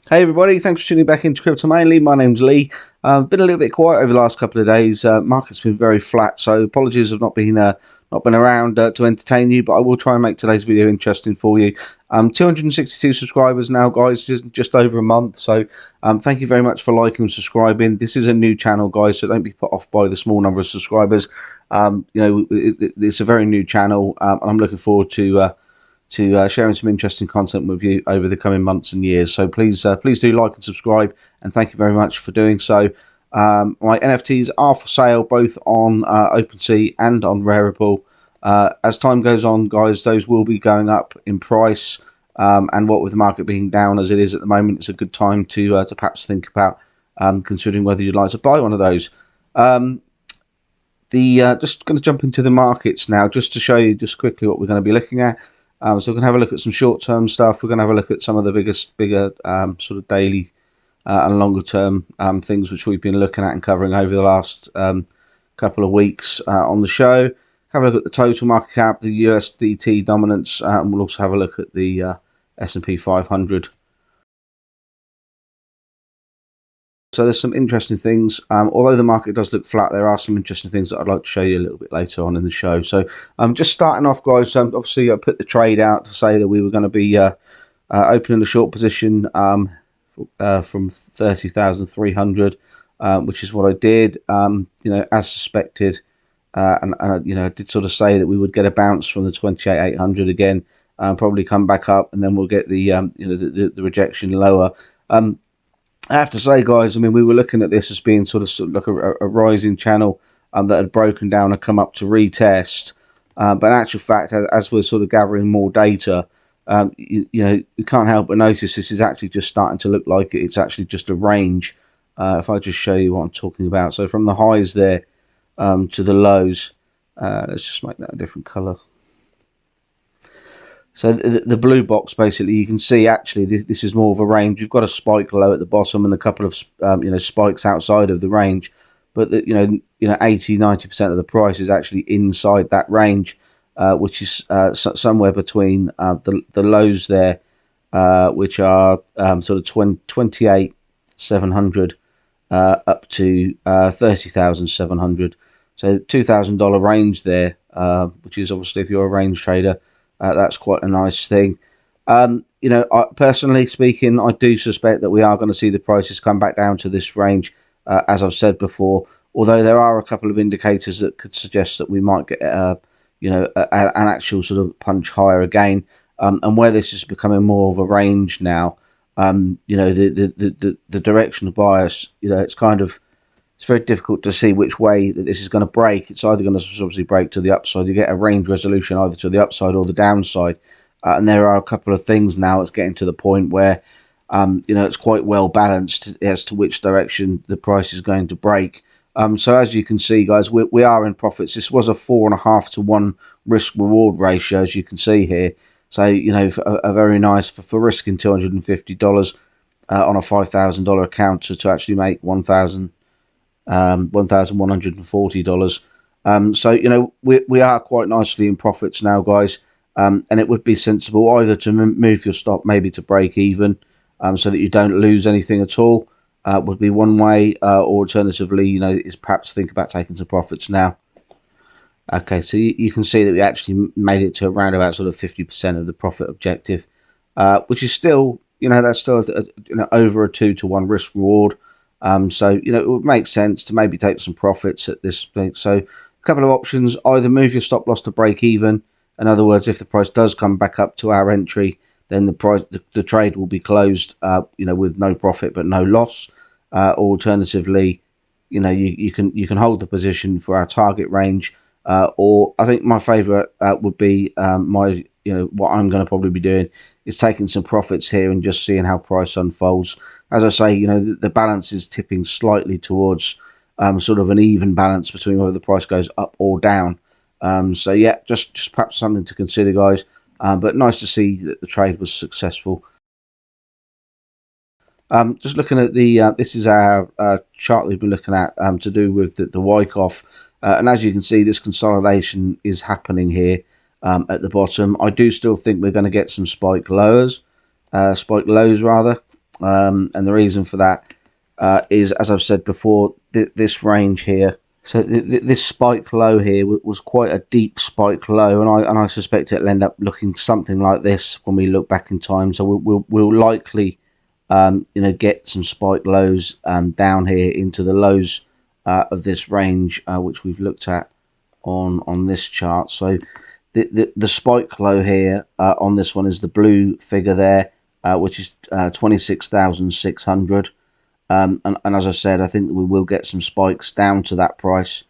Hey everybody, thanks for tuning back into Crypto Mainly. My name's Lee. Been a little bit quiet over the last couple of days. Market's been very flat, so apologies I've not been around to entertain you, but I will try and make today's video interesting for you. 262 subscribers now, guys, just over a month. So thank you very much for liking and subscribing. This is a new channel, guys, so don't be put off by the small number of subscribers. It's a very new channel, and I'm looking forward to sharing some interesting content with you over the coming months and years. So please do like and subscribe, and thank you very much for doing so. My NFTs are for sale both on OpenSea and on Rarible. As time goes on, guys, those will be going up in price, and what with the market being down as it is at the moment, it's a good time to perhaps think about considering whether you'd like to buy one of those. Just going to jump into the markets now, just to show you just quickly what we're going to be looking at. So we're going to have a look at some short-term stuff. We're going to have a look at some of the bigger sort of daily and longer-term things which we've been looking at and covering over the last couple of weeks on the show. Have a look at the total market cap, the USDT dominance, and we'll also have a look at the S&P 500. So there's some interesting things. Although the market does look flat, there are some interesting things that I'd like to show you a little bit later on in the show. So just starting off, guys, obviously I put the trade out to say that we were going to be opening a short position from 30,300, which is what I did, as suspected. And I did sort of say that we would get a bounce from the 28,800 again, probably come back up, and then we'll get the the rejection lower. I have to say, guys, I mean, we were looking at this as being sort of like a rising channel that had broken down and come up to retest. But in actual fact, as we're sort of gathering more data, you can't help but notice this is actually just starting to look like it's actually just a range. If I just show you what I'm talking about. So from the highs there to the lows, let's just make that a different color. So the blue box, basically, you can see actually this is more of a range. You've got a spike low at the bottom and a couple of spikes outside of the range, but 80-90% of the price is actually inside that range, which is somewhere between the lows there, which are sort of 28,700 up to 30,700. So $2,000 range there, which is obviously, if you're a range trader, that's quite a nice thing. Personally speaking, I do suspect that we are going to see the prices come back down to this range, as I've said before. Although there are a couple of indicators that could suggest that we might get, an actual sort of punch higher again. And where this is becoming more of a range now, the direction of bias, it's very difficult to see which way that this is going to break. It's either going to obviously break to the upside. You get a range resolution either to the upside or the downside. And there are a couple of things now. It's getting to the point where, it's quite well balanced as to which direction the price is going to break. So as you can see, guys, we are in profits. This was a 4.5 to 1 risk reward ratio, as you can see here. So, a very nice for risking $250 on a $5,000 account to actually make $1,140. So we are quite nicely in profits now, guys, and it would be sensible either to move your stop maybe to break even, so that you don't lose anything at all, would be one way, or alternatively, is perhaps think about taking some profits now. Okay, so you can see that we actually made it to around about sort of 50% of the profit objective, which is still, that's still over a 2 to 1 risk reward. So it would make sense to maybe take some profits at this point. So a couple of options: either move your stop loss to break even. In other words, if the price does come back up to our entry, then the trade will be closed, with no profit but no loss. Alternatively, you can hold the position for our target range. Or I think my favourite would be what I'm going to probably be doing is taking some profits here and just seeing how price unfolds. As I say, the balance is tipping slightly towards sort of an even balance between whether the price goes up or down. So yeah, just perhaps something to consider, guys. But nice to see that the trade was successful. Just looking at this is our chart that we've been looking at to do with the Wyckoff. And as you can see, this consolidation is happening here at the bottom. I do still think we're going to get some spike lows rather. and the reason for that is, as I've said before, this range here. So this spike low here was quite a deep spike low, and I suspect it'll end up looking something like this when we look back in time. So we'll likely get some spike lows down here into the lows of this range, which we've looked at on this chart. So the spike low here on this one is the blue figure there, which is 26,600. And as I said, I think that we will get some spikes down to that price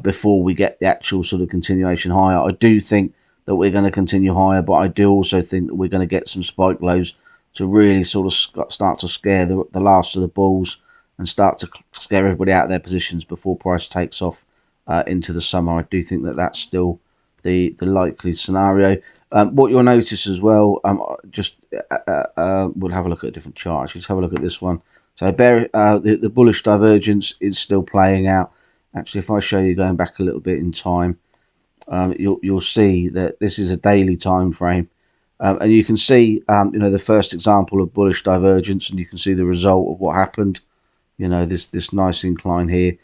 before we get the actual sort of continuation higher. I do think that we're going to continue higher, but I do also think that we're going to get some spike lows to really sort of start to scare the last of the bulls and start to scare everybody out of their positions before price takes off into the summer. I do think that that's still the likely scenario. What you'll notice as well, we'll have a look at a different chart. Let's have a look at this one. So the bullish divergence is still playing out. Actually, if I show you going back a little bit in time, you'll see that this is a daily time frame, and you can see the first example of bullish divergence, and you can see the result of what happened. This nice incline here,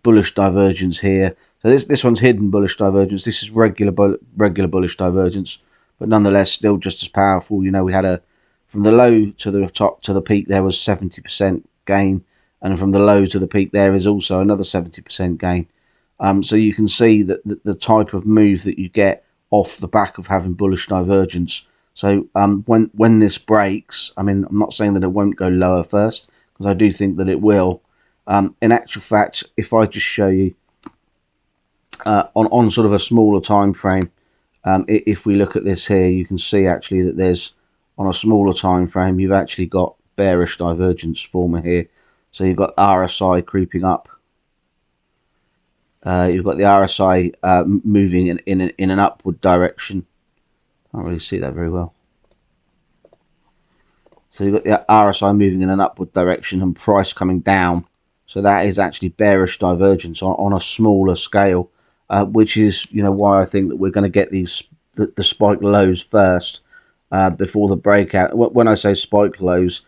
bullish divergence here. So this one's hidden bullish divergence. This is regular bullish divergence, but nonetheless still just as powerful. We had from the low to the top to the peak there was 70% gain, and from the low to the peak there is also another 70% gain. So you can see that the type of move that you get off the back of having bullish divergence. So when this breaks, I mean, I'm not saying that it won't go lower first, because I do think that it will. In actual fact, if I just show you on sort of a smaller time frame, if we look at this here, you can see actually that there's, on a smaller time frame, you've actually got bearish divergence forming here. So you've got RSI creeping up. You've got the RSI moving in an upward direction. Can't really see that very well. So you've got the RSI moving in an upward direction and price coming down. So that is actually bearish divergence on a smaller scale, which is why I think that we're going to get the spike lows first before the breakout. When I say spike lows,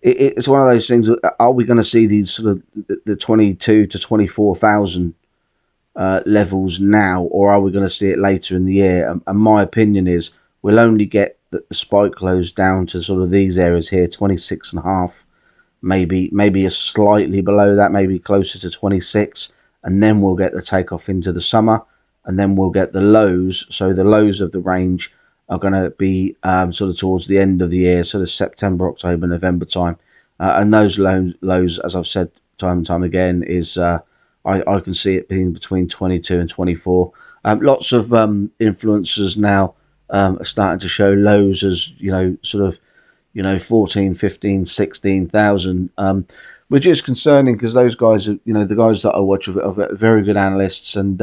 it's one of those things. Are we going to see these sort of the 22 to 24,000 levels now, or are we going to see it later in the year? And my opinion is we'll only get the spike lows down to sort of these areas here, 26.5, maybe a slightly below that, maybe closer to 26, and then we'll get the takeoff into the summer, and then we'll get the lows. So the lows of the range are going to be sort of towards the end of the year, sort of September, October, November time. And those lows, as I've said time and time again, is I can see it being between 22 and 24. Lots of influencers now are starting to show lows as, sort of, 14, 15, 16,000, which is concerning, because those guys are, the guys that I watch are very good analysts, and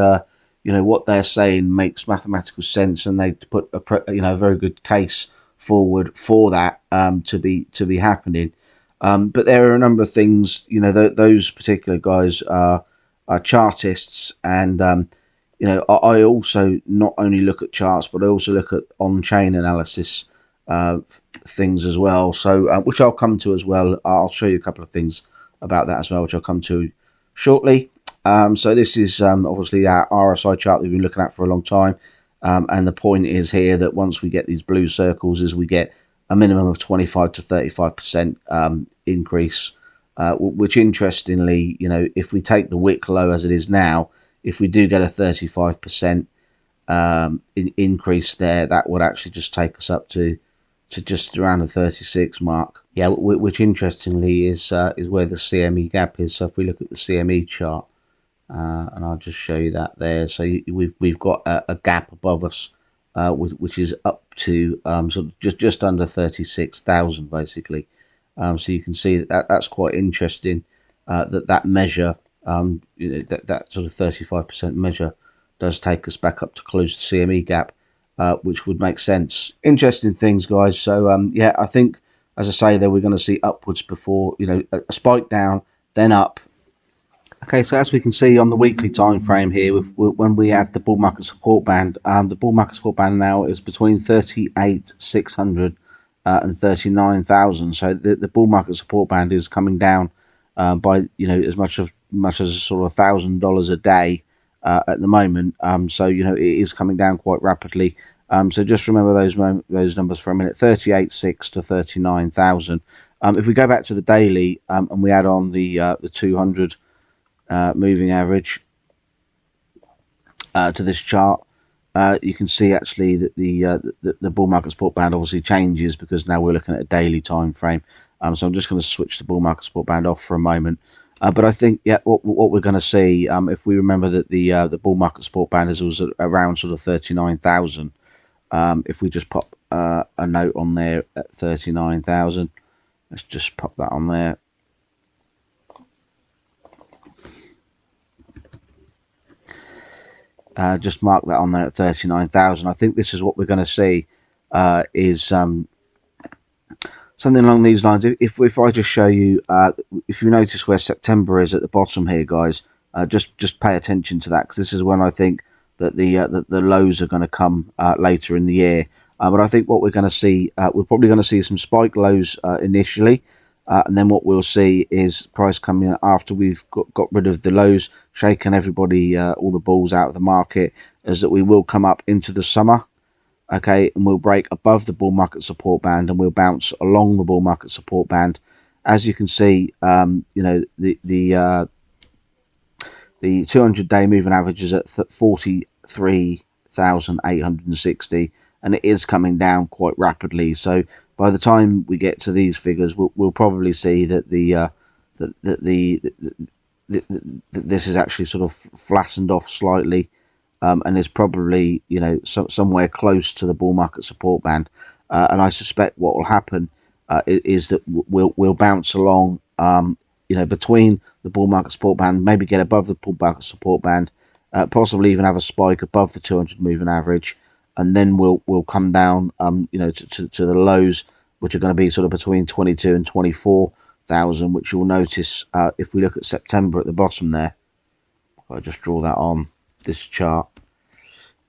what they're saying makes mathematical sense, and they put a very good case forward for that to be happening. But there are a number of things. Those particular guys are chartists, and I also not only look at charts, but I also look at on-chain analysis things as well. So which I'll come to as well. I'll show you a couple of things about that as well, which I'll come to shortly. So this is obviously our RSI chart that we've been looking at for a long time, and the point is here that once we get these blue circles, is we get a minimum of 25 to 35% increase, which interestingly, if we take the wick low as it is now, if we do get a 35% increase there, that would actually just take us up to just around the 36 mark. Yeah, which interestingly is where the CME gap is. So if we look at the CME chart, and I'll just show you that there. So we've got a gap above us, which is up to sort of just under 36,000 basically. So you can see that's quite interesting. That measure, that sort of 35% measure, does take us back up to close the CME gap, which would make sense. Interesting things, guys. So yeah, I think, as I say, that we're going to see upwards before, a spike down, then up. Okay, so as we can see on the weekly time frame here, when we add the bull market support band, the bull market support band now is between 38,600 and 39,000. So the bull market support band is coming down by as much as sort of $1,000 a day at the moment. So it is coming down quite rapidly. So just remember those numbers for a minute: 38.6 to 39,000. If we go back to the daily and we add on the 200 moving average to this chart, you can see actually that the bull market support band obviously changes because now we're looking at a daily time frame. So I'm just going to switch the bull market support band off for a moment. But I think what we're going to see, if we remember that the bull market support band is also around sort of 39,000. If we just pop a note on there at 39,000, let's just pop that on there. Just mark that on there at 39,000. I think this is what we're going to see is something along these lines. If I just show you, if you notice where September is at the bottom here, guys, just pay attention to that, because this is when I think that the lows are going to come later in the year. But I think what we're going to see, we're probably going to see some spike lows initially. And then what we'll see is price coming in after we've got rid of the lows, shaking everybody, all the bulls out of the market, is that we will come up into the summer, okay, and we'll break above the bull market support band and we'll bounce along the bull market support band. As you can see, the 200-day moving average is at 43,860, and it is coming down quite rapidly. So by the time we get to these figures, we'll probably see that this is actually sort of flattened off slightly, and is probably somewhere close to the bull market support band. And I suspect what will happen is that we'll bounce along, between the bull market support band, maybe get above the bull market support band, possibly even have a spike above the 200 moving average, and then we'll come down, to the lows, which are going to be sort of between 22 and 24,000, which you'll notice if we look at September at the bottom there. I'll just draw that on this chart.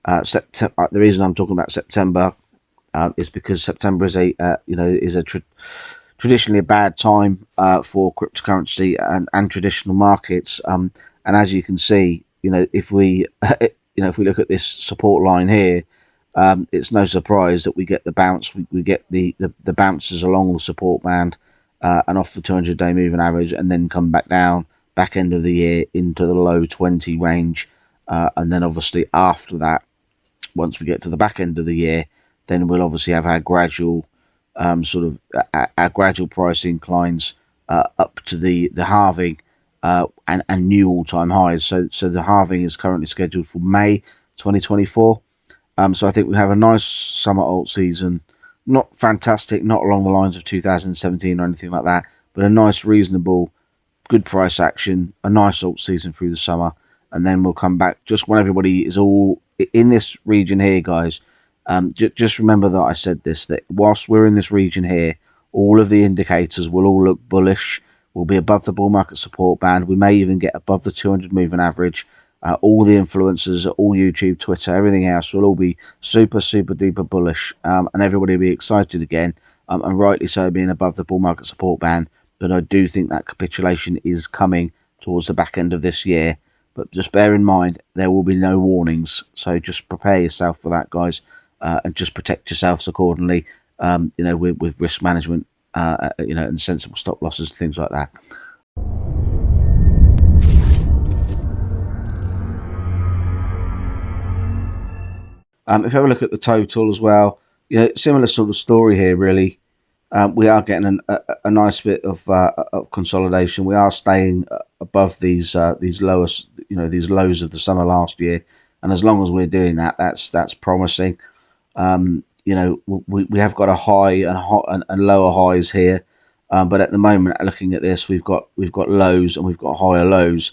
The reason I'm talking about September is because September is traditionally a bad time for cryptocurrency and traditional markets. And as you can see, if we if we look at this support line here, it's no surprise that we get the bounce. We get the bounces along the support band and off the 200-day moving average, and then come back down back end of the year into the low 20 range. And then obviously after that, once we get to the back end of the year, then we'll obviously have our gradual our gradual price inclines up to the halving and new all-time highs. So the halving is currently scheduled for May 2024. So I think we have a nice summer alt season. Not fantastic, not along the lines of 2017 or anything like that, but a nice, reasonable, good price action, a nice alt season through the summer. And then we'll come back just when everybody is all in this region here, guys. Just remember that I said this, that whilst we're in this region here, all of the indicators will all look bullish. We'll be above the bull market support band. We may even get above the 200 moving average. All the influencers, all YouTube, Twitter, everything else will all be super, super duper bullish. And everybody will be excited again, and rightly so, being above the bull market support band. But I do think that capitulation is coming towards the back end of this year. But just bear in mind, there will be no warnings. So just prepare yourself for that, guys. And just protect yourselves accordingly, with risk management, and sensible stop losses, things like that. If you have a look at the total as well, similar sort of story here, really. We are getting a nice bit of consolidation. We are staying above these lowest, these lows of the summer last year, and as long as we're doing that, that's promising. We have got a high and lower highs here, but at the moment, looking at this, we've got lows and we've got higher lows.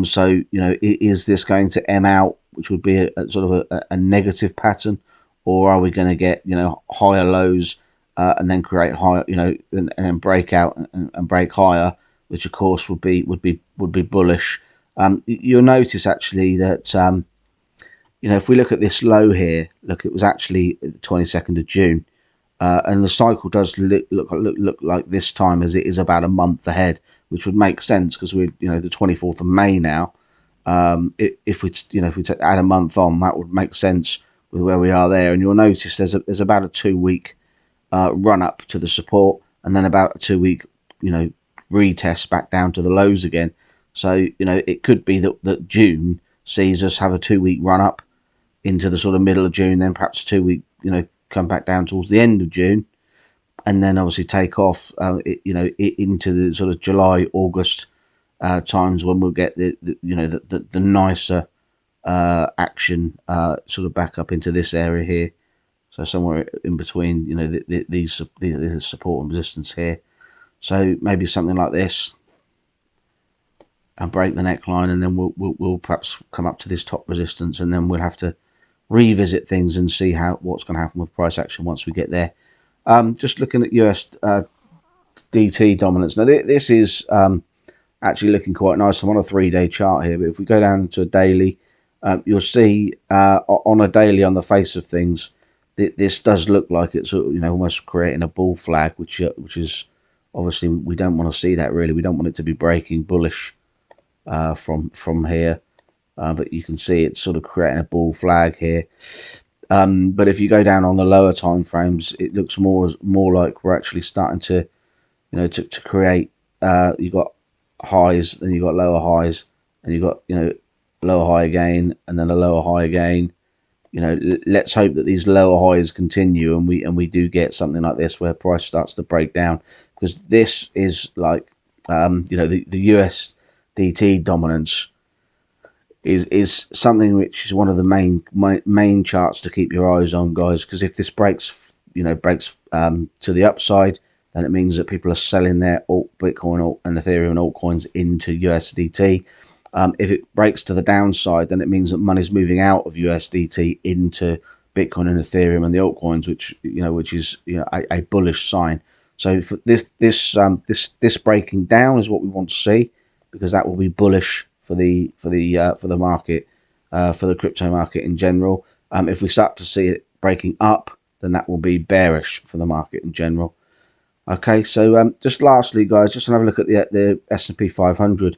So is this going to M out, which would be a sort of a negative pattern, or are we going to get higher lows and then create higher, and then break out and break higher, which of course would be bullish. You'll notice actually that if we look at this low here, look, it was actually the 22nd of June. and the cycle does look like this time as it is about a month ahead, which would make sense because we're the 24th of May now. If we add a month on, that would make sense with where we are there. And you'll notice there's about a 2 week run up to the support, and then about a 2 week retest back down to the lows again. So it could be that June sees us have a 2 week run up into the sort of middle of June, then perhaps a 2 week come back down towards the end of June, and then obviously take off into the sort of July, August times when we'll get the nicer action sort of back up into this area here. So somewhere in between these support and resistance here. So maybe something like this, and break the neckline, and then we'll perhaps come up to this top resistance, and then we'll have to revisit things and see what's going to happen with price action once we get there. Just looking at USDT dominance. Now this is actually looking quite nice. I'm on a 3-day chart here, but if we go down to a daily, you'll see on a daily, on the face of things, this does look like it's almost creating a bull flag, which is obviously we don't want to see that really. We don't want it to be breaking bullish from here. But you can see it's sort of creating a bull flag here. But if you go down on the lower time frames, it looks more like we're actually starting to, to create. You got highs, then you got lower highs, and you got lower high again, and then a lower high again. Let's hope that these lower highs continue, and we do get something like this where price starts to break down, because this is like the USDT dominance is something which is one of the main charts to keep your eyes on, guys, because if this breaks to the upside, then it means that people are selling their Bitcoin and Ethereum altcoins into USDT. If it breaks to the downside, then it means that money's moving out of USDT into Bitcoin and Ethereum and the altcoins, which is a bullish sign. So for this breaking down is what we want to see, because that will be bullish for the market, for the crypto market in general. If we start to see it breaking up, then that will be bearish for the market in general. Okay, so just lastly, guys, just have a look at the S&P 500.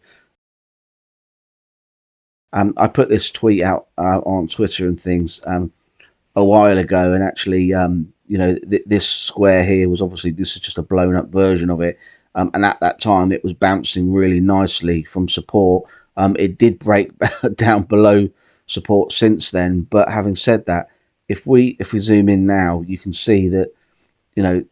I put this tweet out on Twitter and things a while ago, and actually, this square here was obviously, this is just a blown up version of it, and at that time it was bouncing really nicely from support. It did break down below support since then, but having said that, if we zoom in now, you can see that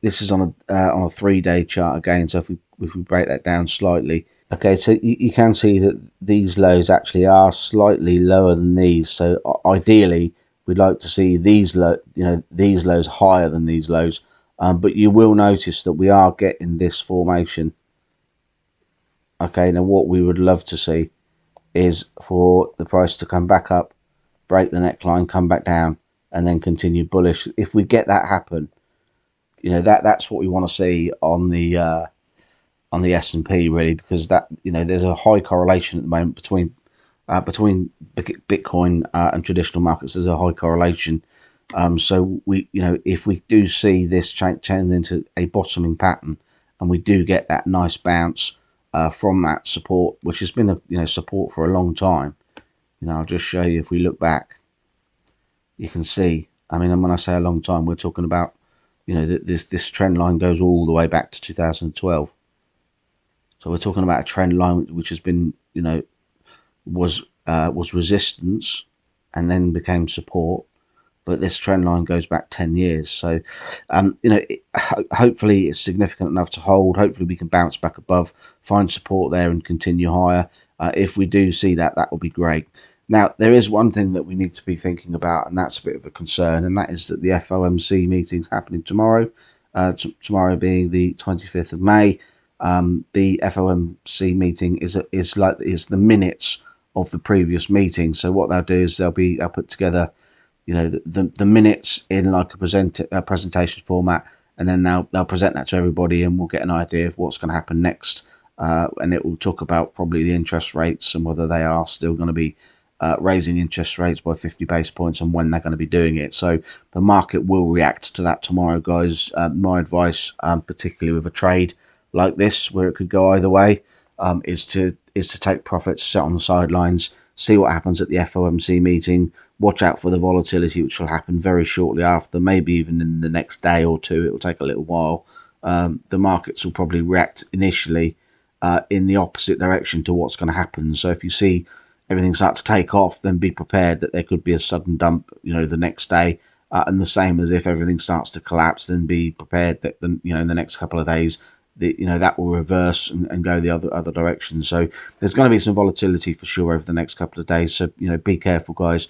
this is on a 3-day chart again. So if we break that down slightly, okay, so you can see that these lows actually are slightly lower than these. So ideally, we'd like to see these lows higher than these lows. But you will notice that we are getting this formation. Okay, now what we would love to see is for the price to come back up, break the neckline, come back down, and then continue bullish. If we get that happen, that's what we want to see on the S&P, really, because that there's a high correlation at the moment between Bitcoin and traditional markets. There's a high correlation. So if we do see this change into a bottoming pattern, and we do get that nice bounce from that support, which has been a support for a long time. I'll just show you. If we look back, you can see. I mean, when I say a long time, we're talking about this trend line goes all the way back to 2012. So we're talking about a trend line which has been was resistance and then became support, but this trend line goes back 10 years. So hopefully it's significant enough to hold. Hopefully we can bounce back above, find support there, and continue higher. If we do see that, that will be great. Now, there is one thing that we need to be thinking about, and that's a bit of a concern, and that is that the FOMC meeting's happening tomorrow, tomorrow being the 25th of May. The FOMC meeting is the minutes of the previous meeting. So what they'll do is they'll put together the minutes in like a presentation format, and then they'll present that to everybody, and we'll get an idea of what's going to happen next. And it will talk about probably the interest rates and whether they are still going to be raising interest rates by 50 base points and when they're going to be doing it. So the market will react to that tomorrow, guys. My advice, particularly with a trade like this where it could go either way, is to take profits, sit on the sidelines, see what happens at the FOMC meeting, watch out for the volatility which will happen very shortly after, maybe even in the next day or two. It will take a little while. The markets will probably react initially in the opposite direction to what's going to happen. So if you see everything start to take off, then be prepared that there could be a sudden dump, the next day. And the same as if everything starts to collapse, then be prepared that in the next couple of days, that will reverse and go the other direction. So there's going to be some volatility for sure over the next couple of days. So be careful, guys.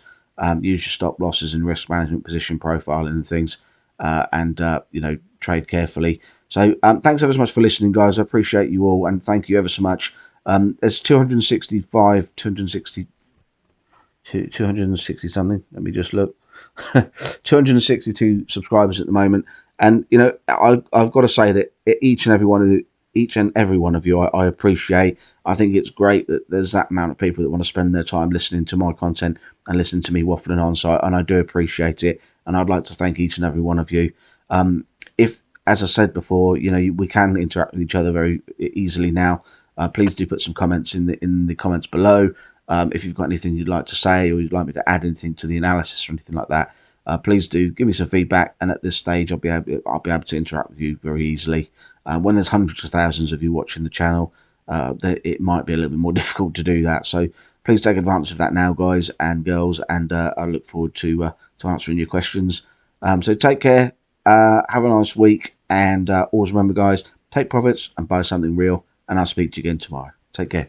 Use your stop losses and risk management, position profiling and things, and trade carefully. So thanks ever so much for listening, guys. I appreciate you all, and thank you ever so much. There's 260 something. Let me just look. 262 subscribers at the moment, and I've got to say that each and every one of you, I appreciate. I think it's great that there's that amount of people that want to spend their time listening to my content and listen to me waffling on. So, and I do appreciate it, and I'd like to thank each and every one of you. If, as I said before, we can interact with each other very easily now. Please do put some comments in the comments below. If you've got anything you'd like to say, or you'd like me to add anything to the analysis or anything like that, please do give me some feedback. And at this stage, I'll be able to interact with you very easily. When there's hundreds of thousands of you watching the channel, it might be a little bit more difficult to do that. So please take advantage of that now, guys and girls. And I look forward to answering your questions. So take care. Have a nice week, and always remember, guys, take profits and buy something real. And I'll speak to you again tomorrow. Take care.